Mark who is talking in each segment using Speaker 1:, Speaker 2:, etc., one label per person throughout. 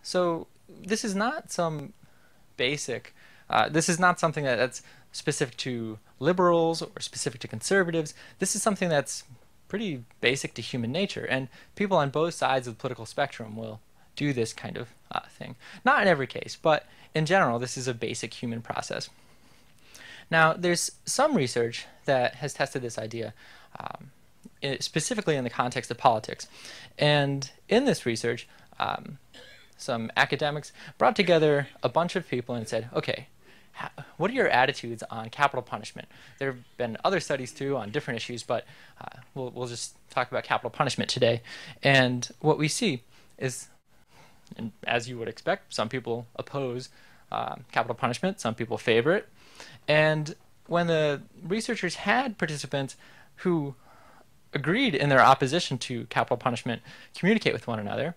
Speaker 1: So this is not some basic, this is not something that's specific to liberals or specific to conservatives. This is something that's pretty basic to human nature, and people on both sides of the political spectrum will do this kind of thing. Not in every case, but in general, this is a basic human process. Now, there's some research that has tested this idea, specifically in the context of politics. And in this research, some academics brought together a bunch of people and said, okay, what are your attitudes on capital punishment? There have been other studies too on different issues, but we'll just talk about capital punishment today. And what we see is, and as you would expect, some people oppose capital punishment, some people favor it. And when the researchers had participants who agreed in their opposition to capital punishment communicate with one another,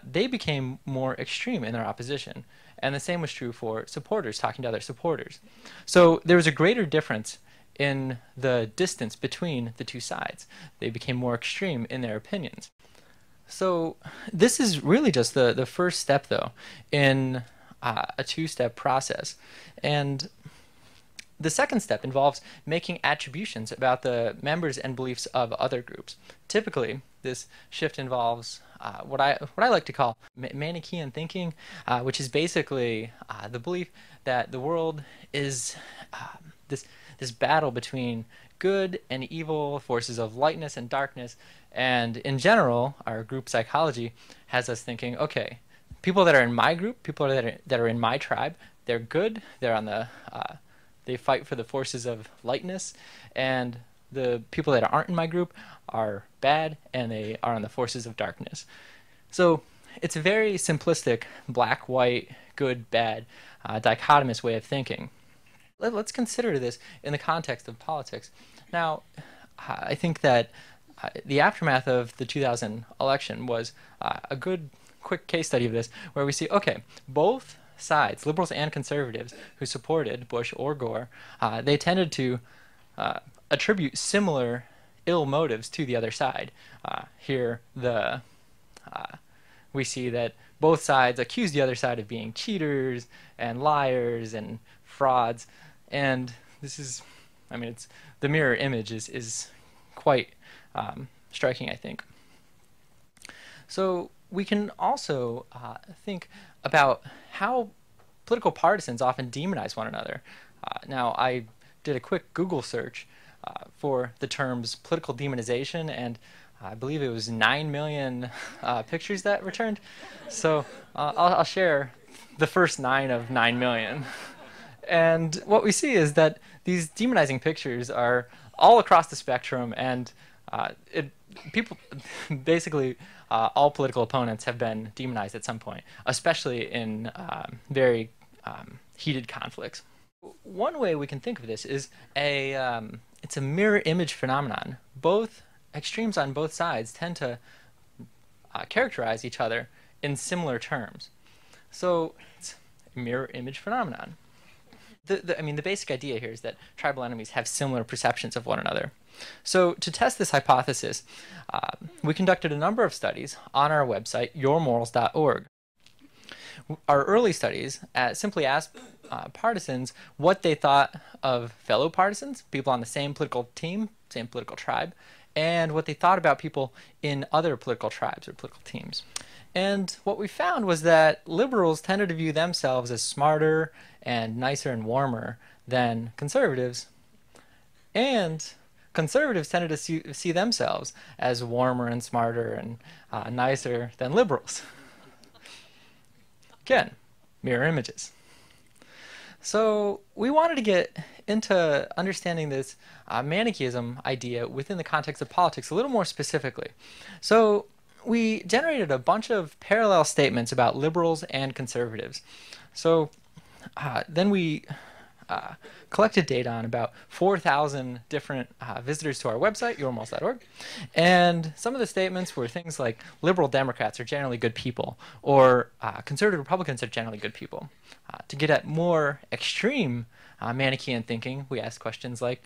Speaker 1: they became more extreme in their opposition. And the same was true for supporters talking to other supporters. So there was a greater difference in the distance between the two sides. They became more extreme in their opinions. So this is really just the first step, though, in a two-step process. And the second step involves making attributions about the members and beliefs of other groups. Typically, this shift involves what I like to call Manichean thinking, which is basically the belief that the world is this battle between good and evil, forces of lightness and darkness, and in general, our group psychology has us thinking, okay, people that are in my group, people that are in my tribe, they're good, they're on the they fight for the forces of lightness, and the people that aren't in my group are bad, and they are on the forces of darkness. So it's a very simplistic black, white, good, bad, dichotomous way of thinking. Let's consider this in the context of politics. Now, I think that the aftermath of the 2000 election was a good, quick case study of this, where we see, okay, both sides, liberals and conservatives, who supported Bush or Gore, they tended to attribute similar ill motives to the other side. Here, we see that both sides accuse the other side of being cheaters and liars and frauds, and this is, I mean, it's the mirror image is quite striking, I think. So we can also think about how political partisans often demonize one another. Now, I did a quick Google search for the terms political demonization, and I believe it was 9 million pictures that returned. So I'll share the first 9 of 9 million. And what we see is that these demonizing pictures are all across the spectrum, and people basically all political opponents have been demonized at some point, especially in very heated conflicts. One way we can think of this is it's a mirror image phenomenon. Both extremes on both sides tend to characterize each other in similar terms. So it's a mirror image phenomenon. I mean, the basic idea here is that tribal enemies have similar perceptions of one another. So to test this hypothesis, we conducted a number of studies on our website, yourmorals.org. Our early studies simply asked partisans what they thought of fellow partisans, people on the same political team, same political tribe, and what they thought about people in other political tribes or political teams. And what we found was that liberals tended to view themselves as smarter and nicer and warmer than conservatives, and conservatives tended to see themselves as warmer and smarter and nicer than liberals. Again, mirror images. So we wanted to get into understanding this Manichaeism idea within the context of politics a little more specifically. So we generated a bunch of parallel statements about liberals and conservatives. So then we collected data on about 4,000 different visitors to our website, yourmalls.org. And some of the statements were things like liberal Democrats are generally good people, or conservative Republicans are generally good people. To get at more extreme Manichean thinking, we asked questions like,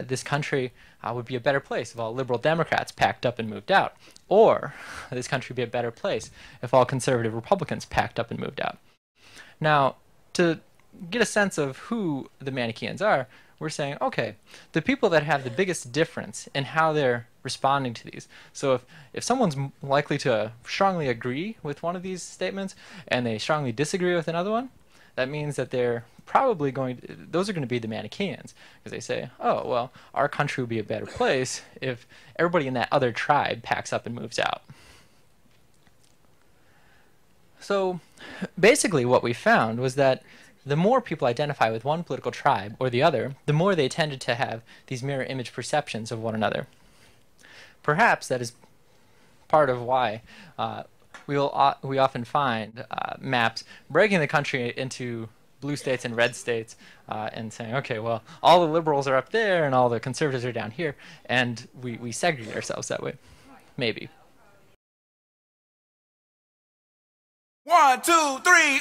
Speaker 1: this country would be a better place if all liberal Democrats packed up and moved out. Or, this country would be a better place if all conservative Republicans packed up and moved out. Now, to get a sense of who the Manicheans are, we're saying, okay, the people that have the biggest difference in how they're responding to these. So if someone's likely to strongly agree with one of these statements and they strongly disagree with another one, that means that they're probably those are going to be the Manicheans, because they say, oh, well, our country would be a better place if everybody in that other tribe packs up and moves out. So basically what we found was that the more people identify with one political tribe or the other, the more they tended to have these mirror image perceptions of one another. Perhaps that is part of why we often find maps breaking the country into blue states and red states and saying, okay, well, all the liberals are up there and all the conservatives are down here, and we segregate ourselves that way. Maybe.
Speaker 2: 1, 2, 3.